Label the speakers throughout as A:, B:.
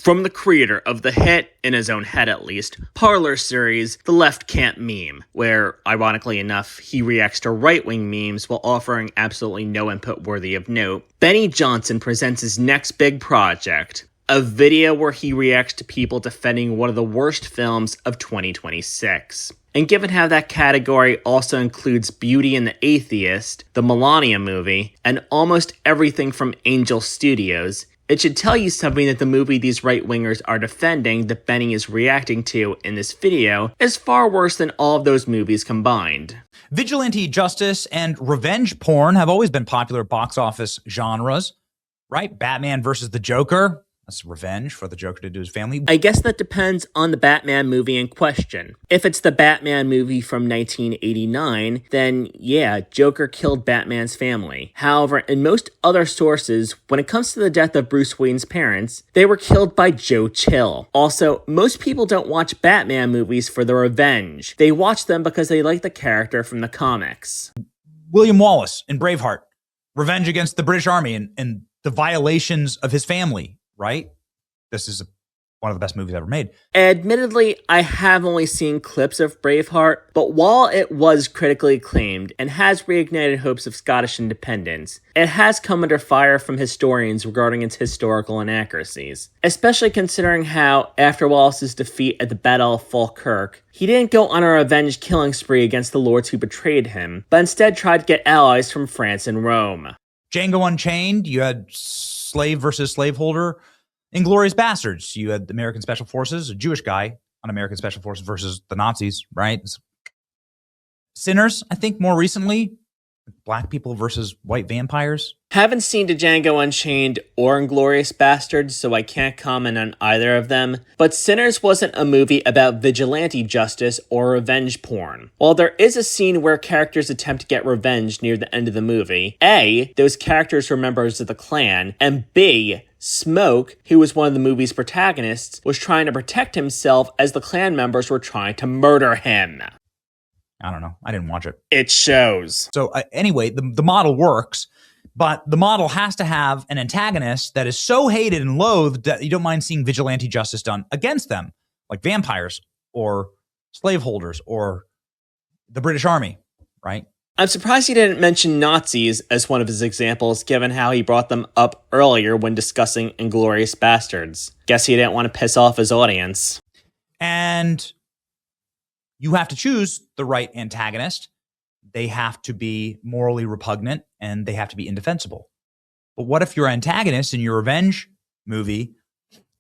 A: From the creator of the hit, in his own head at least, parlor series, The Left Can't Meme, where, ironically enough, he reacts to right-wing memes while offering absolutely no input worthy of note, Benny Johnson presents his next big project, a video where he reacts to people defending one of the worst films of 2026. And given how that category also includes Beauty and the Atheist, the Melania movie, and almost everything from Angel Studios, it should tell you something that the movie these right-wingers are defending that Benny is reacting to in this video is far worse than all of those movies combined.
B: Vigilante justice and revenge porn have always been popular box office genres, right? Batman versus the Joker. That's revenge for the Joker to do his family.
A: I guess that depends on the Batman movie in question. If it's the Batman movie from 1989, then yeah, Joker killed Batman's family. However, in most other sources, when it comes to the death of Bruce Wayne's parents, they were killed by Joe Chill. Also, most people don't watch Batman movies for the revenge. They watch them because they like the character from the comics.
B: William Wallace in Braveheart. Revenge against the British Army and the violations of his family. Right? This is one of the best movies ever made.
A: Admittedly, I have only seen clips of Braveheart, but while it was critically acclaimed and has reignited hopes of Scottish independence, it has come under fire from historians regarding its historical inaccuracies, especially considering how, after Wallace's defeat at the Battle of Falkirk, he didn't go on a revenge killing spree against the lords who betrayed him, but instead tried to get allies from France and Rome.
B: Django Unchained, you had slave versus slaveholder. Inglourious Bastards, you had the American Special Forces, a Jewish guy on American Special Forces versus the Nazis, right? Sinners, I think more recently, black people versus white vampires.
A: Haven't seen Django Unchained or Inglourious Bastards, so I can't comment on either of them, but Sinners wasn't a movie about vigilante justice or revenge porn. While there is a scene where characters attempt to get revenge near the end of the movie, A, those characters were members of the Klan, and B, Smoke, who was one of the movie's protagonists, was trying to protect himself as the Klan members were trying to murder him.
B: I don't know. I didn't watch it.
A: It shows.
B: So anyway, the model works, but the model has to have an antagonist that is so hated and loathed that you don't mind seeing vigilante justice done against them, like vampires or slaveholders or the British Army, right?
A: I'm surprised he didn't mention Nazis as one of his examples, given how he brought them up earlier when discussing Inglourious Bastards. Guess he didn't want to piss off his audience.
B: And you have to choose the right antagonist. They have to be morally repugnant and they have to be indefensible. But what if your antagonist in your revenge movie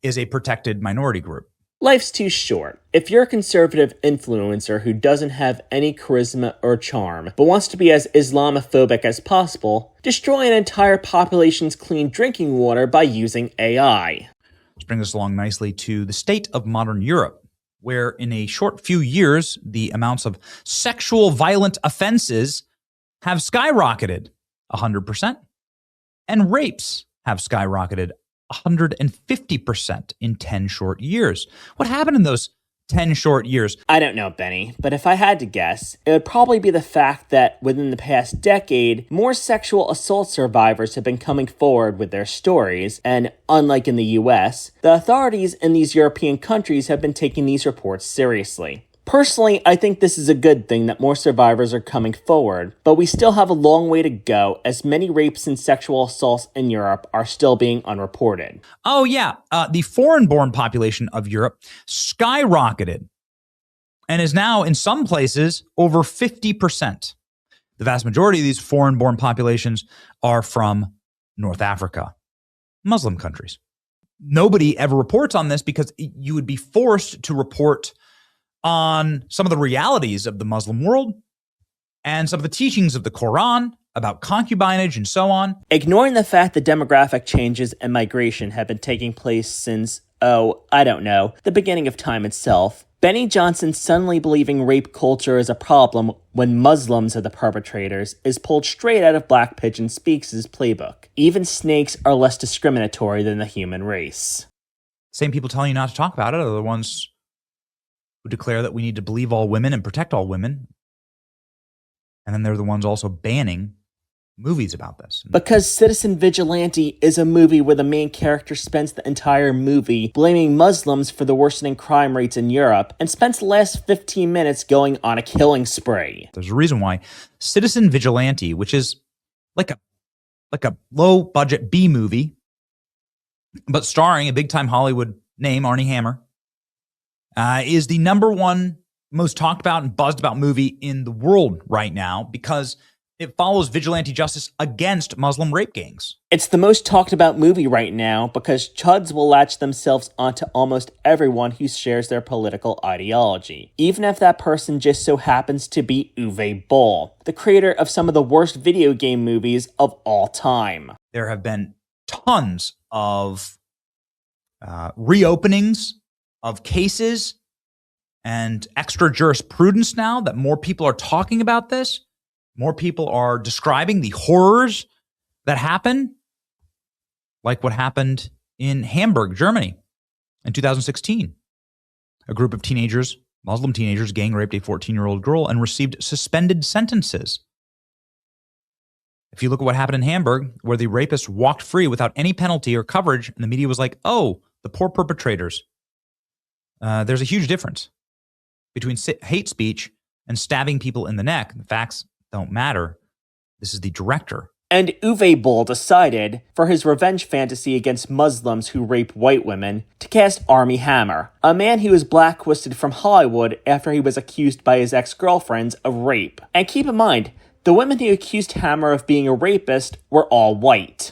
B: is a protected minority group?
A: Life's too short. If you're a conservative influencer who doesn't have any charisma or charm, but wants to be as Islamophobic as possible, destroy an entire population's clean drinking water by using AI.
B: Which brings us along nicely to the state of modern Europe, where in a short few years, the amounts of sexual violent offenses have skyrocketed 100%, and rapes have skyrocketed 150% in 10 short years. What happened in those 10 short years?
A: I don't know, Benny, but if I had to guess, it would probably be the fact that within the past decade, more sexual assault survivors have been coming forward with their stories, and unlike in the US, the authorities in these European countries have been taking these reports seriously. Personally, I think this is a good thing that more survivors are coming forward, but we still have a long way to go as many rapes and sexual assaults in Europe are still being unreported.
B: Oh yeah, the foreign-born population of Europe skyrocketed and is now in some places over 50%. The vast majority of these foreign-born populations are from North Africa, Muslim countries. Nobody ever reports on this because you would be forced to report on some of the realities of the Muslim world and some of the teachings of the Quran about concubinage and so on.
A: Ignoring the fact that demographic changes and migration have been taking place since, the beginning of time itself, Benny Johnson suddenly believing rape culture is a problem when Muslims are the perpetrators is pulled straight out of Black Pigeon Speaks' playbook. Even snakes are less discriminatory than the human race.
B: Same people telling you not to talk about it are the ones who declare that we need to believe all women and protect all women. And then they're the ones also banning movies about this.
A: Because Citizen Vigilante is a movie where the main character spends the entire movie blaming Muslims for the worsening crime rates in Europe and spends the last 15 minutes going on a killing spree.
B: There's a reason why Citizen Vigilante, which is like a low-budget B movie, but starring a big-time Hollywood name, Armie Hammer, is the number one most talked about and buzzed about movie in the world right now because it follows vigilante justice against Muslim rape gangs.
A: It's the most talked about movie right now because chuds will latch themselves onto almost everyone who shares their political ideology, even if that person just so happens to be Uwe Boll, the creator of some of the worst video game movies of all time.
B: There have been tons of reopenings of cases and extra jurisprudence now that more people are talking about this. More people are describing the horrors that happen, like what happened in Hamburg, Germany in 2016. A group of teenagers, Muslim teenagers, gang raped a 14-year-old girl and received suspended sentences. If you look at what happened in Hamburg, where the rapist walked free without any penalty or coverage, and the media was like, oh, the poor perpetrators. There's a huge difference between hate speech and stabbing people in the neck. The facts don't matter. This is the director.
A: And Uwe Boll decided, for his revenge fantasy against Muslims who rape white women, to cast Armie Hammer, a man who was blacklisted from Hollywood after he was accused by his ex-girlfriends of rape. And keep in mind, the women who accused Hammer of being a rapist were all white.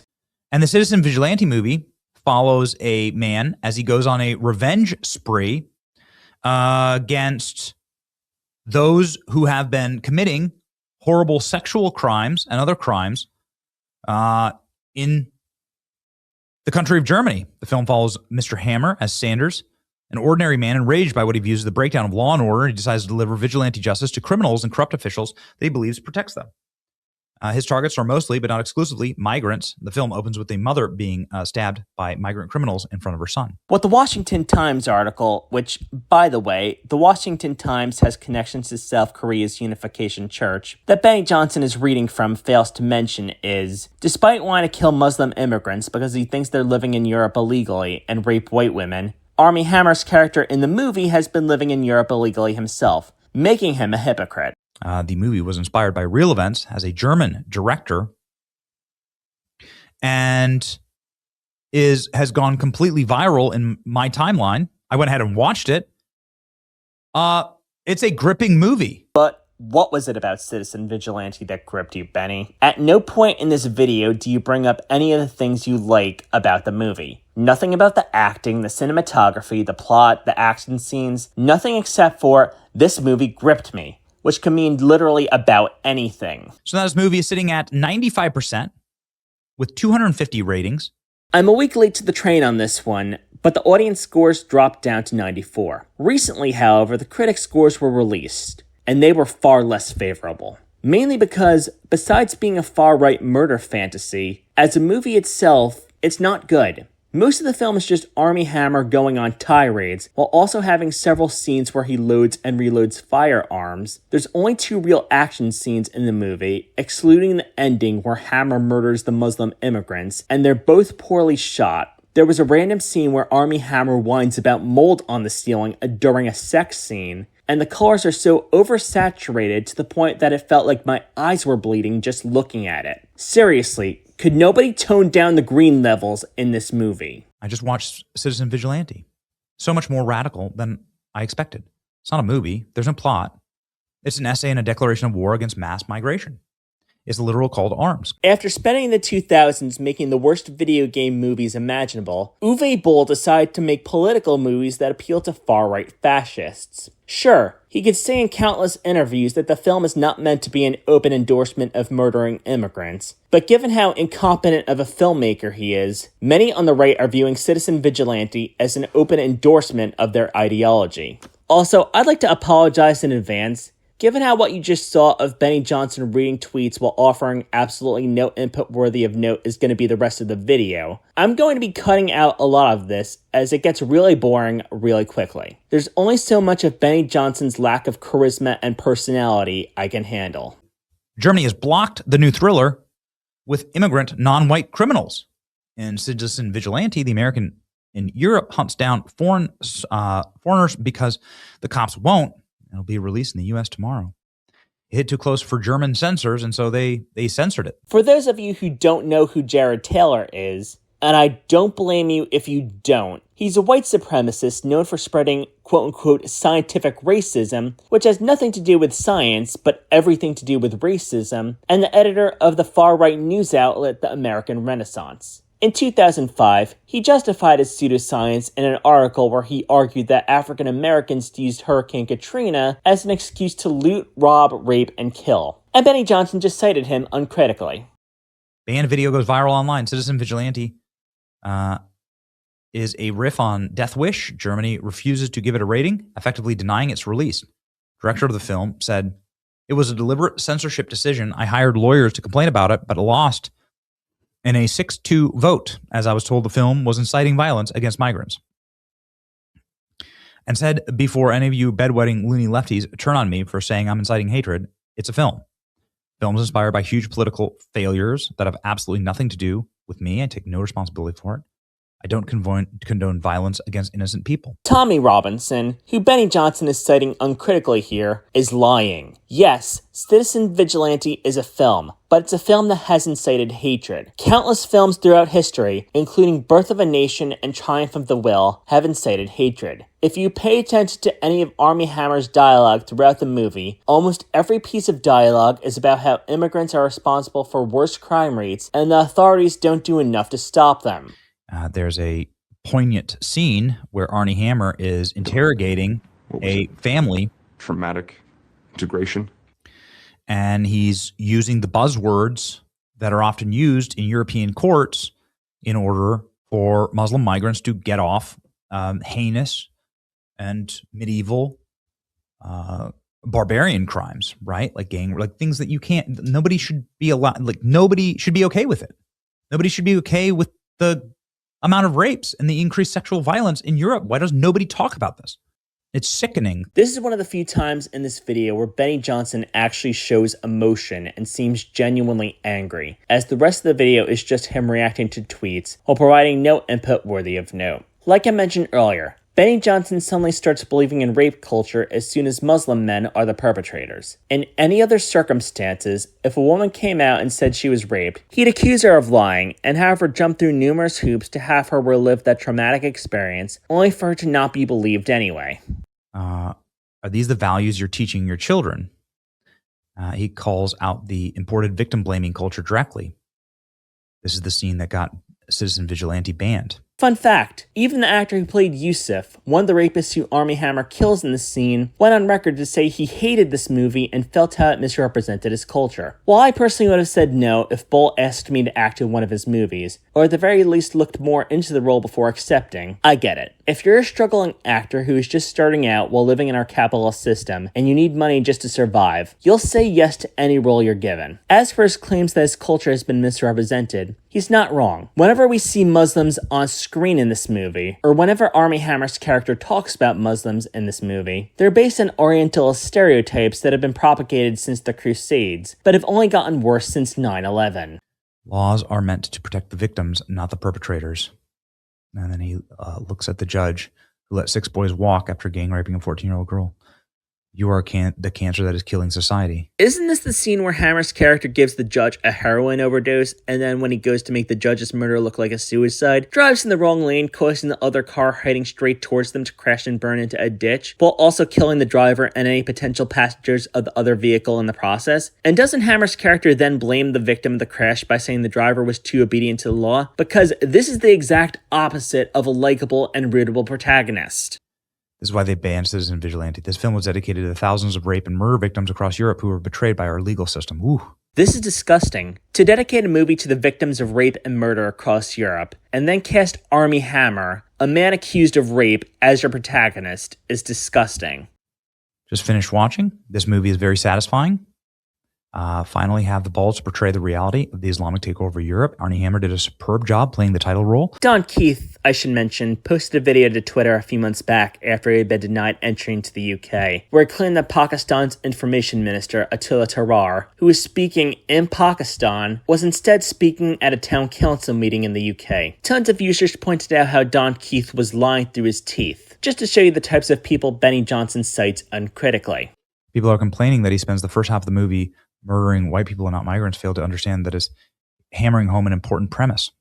B: And the Citizen Vigilante movie follows a man as he goes on a revenge spree against those who have been committing horrible sexual crimes and other crimes in the country of Germany. The film follows Mr. Hammer as Sanders, an ordinary man enraged by what he views as the breakdown of law and order. He decides to deliver vigilante justice to criminals and corrupt officials that he believes protects them. His targets are mostly, but not exclusively, migrants. The film opens with a mother being stabbed by migrant criminals in front of her son.
A: What the Washington Times article, which, by the way, the Washington Times has connections to South Korea's Unification Church, that Benny Johnson is reading from fails to mention is, despite wanting to kill Muslim immigrants because he thinks they're living in Europe illegally and rape white women, Armie Hammer's character in the movie has been living in Europe illegally himself, making him a hypocrite.
B: The movie was inspired by real events, has a German director, and has gone completely viral in my timeline. I went ahead and watched it. It's a gripping movie.
A: But what was it about Citizen Vigilante that gripped you, Benny? At no point in this video do you bring up any of the things you like about the movie. Nothing about the acting, the cinematography, the plot, the action scenes. Nothing except for, this movie gripped me. Which can mean literally about anything.
B: So now this movie is sitting at 95% with 250 ratings.
A: I'm a week late to the train on this one, but the audience scores dropped down to 94. Recently, however, the critic scores were released, and they were far less favorable. Mainly because, besides being a far-right murder fantasy, as a movie itself, it's not good. Most of the film is just Armie Hammer going on tirades, while also having several scenes where he loads and reloads firearms. There's only 2 real action scenes in the movie, excluding the ending where Hammer murders the Muslim immigrants, and they're both poorly shot. There was a random scene where Armie Hammer whines about mold on the ceiling during a sex scene, and the colors are so oversaturated to the point that it felt like my eyes were bleeding just looking at it. Seriously, could nobody tone down the green levels in this movie?
B: I just watched Citizen Vigilante. So much more radical than I expected. It's not a movie. There's no plot. It's an essay and a declaration of war against mass migration. It's a literal call to arms.
A: After spending the 2000s making the worst video game movies imaginable, Uwe Boll decided to make political movies that appeal to far-right fascists. Sure, he could say in countless interviews that the film is not meant to be an open endorsement of murdering immigrants, but given how incompetent of a filmmaker he is, many on the right are viewing Citizen Vigilante as an open endorsement of their ideology. Also, I'd like to apologize in advance. Given how what you just saw of Benny Johnson reading tweets while offering absolutely no input worthy of note is going to be the rest of the video, I'm going to be cutting out a lot of this as it gets really boring really quickly. There's only so much of Benny Johnson's lack of charisma and personality I can handle.
B: Germany has blocked the new thriller with immigrant non-white criminals. In Citizen Vigilante, the American in Europe hunts down foreigners because the cops won't. It'll be released in the U.S. tomorrow. It hit too close for German censors, and so they censored it.
A: For those of you who don't know who Jared Taylor is, and I don't blame you if you don't, he's a white supremacist known for spreading quote-unquote scientific racism, which has nothing to do with science, but everything to do with racism, and the editor of the far-right news outlet The American Renaissance. In 2005, he justified his pseudoscience in an article where he argued that African Americans used Hurricane Katrina as an excuse to loot, rob, rape, and kill. And Benny Johnson just cited him uncritically.
B: Banned video goes viral online. Citizen Vigilante is a riff on Death Wish. Germany refuses to give it a rating, effectively denying its release. Director of the film said, "It was a deliberate censorship decision. I hired lawyers to complain about it, but lost in a 6-2 vote, as I was told the film was inciting violence against migrants." And said, "Before any of you bedwetting loony lefties turn on me for saying I'm inciting hatred, it's a film. Films inspired by huge political failures that have absolutely nothing to do with me. I take no responsibility for it. I don't condone violence against innocent people." Tommy
A: Robinson, who Benny Johnson is citing uncritically here, is lying. Yes, Citizen Vigilante is a film, but it's a film that has incited hatred. Countless films throughout history, including Birth of a Nation and Triumph of the Will, have incited hatred. If you pay attention to any of Armie Hammer's dialogue throughout the movie, almost every piece of dialogue is about how immigrants are responsible for worse crime rates and the authorities don't do enough to stop them.
B: There's a poignant scene where Armie Hammer is interrogating a family.
C: Traumatic integration.
B: And he's using the buzzwords that are often used in European courts in order for Muslim migrants to get off heinous and medieval barbarian crimes, right? Like things that nobody should be allowed, nobody should be okay with it. Nobody should be okay with the amount of rapes and the increased sexual violence in Europe. Why does nobody talk about this? It's sickening.
A: This is one of the few times in this video where Benny Johnson actually shows emotion and seems genuinely angry, as the rest of the video is just him reacting to tweets while providing no input worthy of note. Like I mentioned earlier, Benny Johnson suddenly starts believing in rape culture as soon as Muslim men are the perpetrators. In any other circumstances, if a woman came out and said she was raped, he'd accuse her of lying and have her jump through numerous hoops to have her relive that traumatic experience, only for her to not be believed anyway.
B: Are these the values you're teaching your children? He calls out the imported victim-blaming culture directly. This is the scene that got Citizen Vigilante banned.
A: Fun fact, even the actor who played Yusuf, one of the rapists who Armie Hammer kills in the scene, went on record to say he hated this movie and felt how it misrepresented his culture. While I personally would have said no if Bull asked me to act in one of his movies, or at the very least looked more into the role before accepting, I get it. If you're a struggling actor who is just starting out while living in our capitalist system and you need money just to survive, you'll say yes to any role you're given. As for his claims that his culture has been misrepresented, he's not wrong. Whenever we see Muslims on screen in this movie, or whenever Armie Hammer's character talks about Muslims in this movie, they're based on Orientalist stereotypes that have been propagated since the Crusades, but have only gotten worse since 9/11.
B: Laws are meant to protect the victims, not the perpetrators. And then he looks at the judge who let 6 boys walk after gang raping a 14-year-old girl. You are the cancer that is killing society.
A: Isn't this the scene where Hammer's character gives the judge a heroin overdose, and then when he goes to make the judge's murder look like a suicide, drives in the wrong lane, causing the other car heading straight towards them to crash and burn into a ditch, while also killing the driver and any potential passengers of the other vehicle in the process? And doesn't Hammer's character then blame the victim of the crash by saying the driver was too obedient to the law? Because this is the exact opposite of a likable and rootable protagonist.
B: This is why they banned Citizen Vigilante. This film was dedicated to the thousands of rape and murder victims across Europe who were betrayed by our legal system. Ooh.
A: This is disgusting. To dedicate a movie to the victims of rape and murder across Europe, and then cast Armie Hammer, a man accused of rape, as your protagonist, is disgusting.
B: Just finished watching. This movie is very satisfying. finally have the balls to portray the reality of the Islamic takeover of Europe. Armie Hammer did a superb job playing the title role.
A: Don Keith, I should mention, posted a video to Twitter a few months back after he had been denied entry into the UK, where he claimed that Pakistan's information minister, Atullah Tarar, who was speaking in Pakistan, was instead speaking at a town council meeting in the UK. Tons of users pointed out how Don Keith was lying through his teeth, just to show you the types of people Benny Johnson cites uncritically.
B: People are complaining that he spends the first half of the movie murdering white people and not migrants, fail to understand that is hammering home an important premise.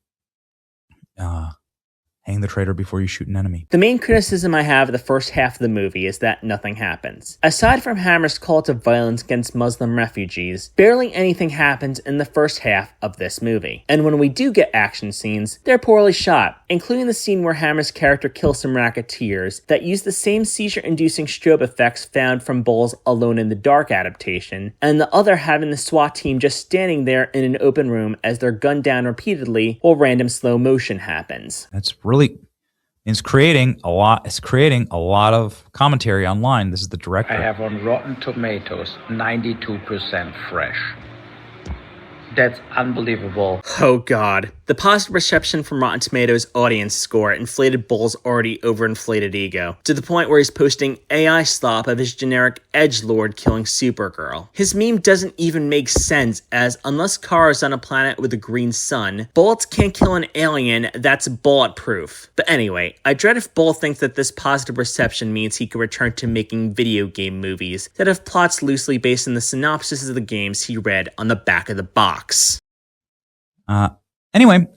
B: Hang the traitor before you shoot an enemy.
A: The main criticism I have of the first half of the movie is that nothing happens. Aside from Hammer's call to violence against Muslim refugees, barely anything happens in the first half of this movie. And when we do get action scenes, they're poorly shot, including the scene where Hammer's character kills some racketeers that use the same seizure-inducing strobe effects found from Bull's Alone in the Dark adaptation, and the other having the SWAT team just standing there in an open room as they're gunned down repeatedly while random slow motion happens.
B: That's really, it's creating a lot of commentary online. This is the director.
D: I have on Rotten Tomatoes 92% fresh. That's unbelievable.
A: Oh god. The positive reception from Rotten Tomatoes' audience score inflated Bull's already overinflated ego, to the point where he's posting AI slop of his generic edgelord killing Supergirl. His meme doesn't even make sense, as unless Kara is on a planet with a green sun, bullets can't kill an alien that's bulletproof. But anyway, I dread if Bull thinks that this positive reception means he can return to making video game movies that have plots loosely based on the synopsis of the games he read on the back of the box.
B: Anyway,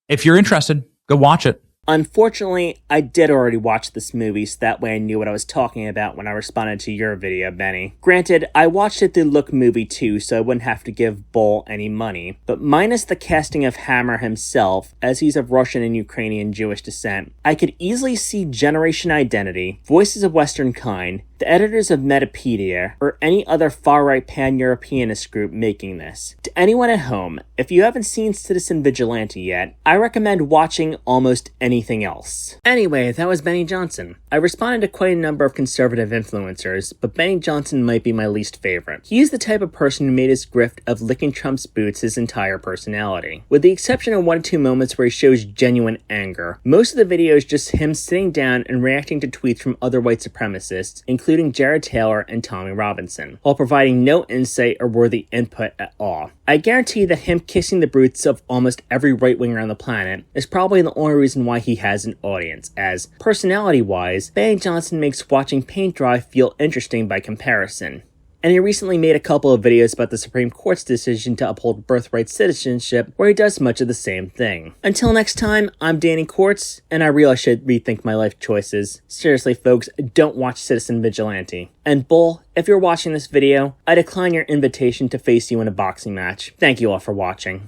B: if you're interested, go watch it.
A: Unfortunately, I did already watch this movie, so that way I knew what I was talking about when I responded to your video, Benny. Granted, I watched it through Look Movie too, so I wouldn't have to give Bull any money. But minus the casting of Hammer himself, as he's of Russian and Ukrainian Jewish descent, I could easily see Generation Identity, Voices of Western Kind, the editors of Metapedia, or any other far-right pan-Europeanist group making this. To anyone at home, if you haven't seen Citizen Vigilante yet, I recommend watching almost anything else. Anyway, that was Benny Johnson. I responded to quite a number of conservative influencers, but Benny Johnson might be my least favorite. He is the type of person who made his grift of licking Trump's boots his entire personality. With the exception of 1 or 2 moments where he shows genuine anger, most of the video is just him sitting down and reacting to tweets from other white supremacists, including Jared Taylor and Tommy Robinson, while providing no insight or worthy input at all. I guarantee that him kissing the boots of almost every right-winger on the planet is probably the only reason why he has an audience, as, personality-wise, Benny Johnson makes watching paint dry feel interesting by comparison. And he recently made a couple of videos about the Supreme Court's decision to uphold birthright citizenship, where he does much of the same thing. Until next time, I'm Danny Quartz, and I really should rethink my life choices. Seriously, folks, don't watch Citizen Vigilante. And Bull, if you're watching this video, I decline your invitation to face you in a boxing match. Thank you all for watching.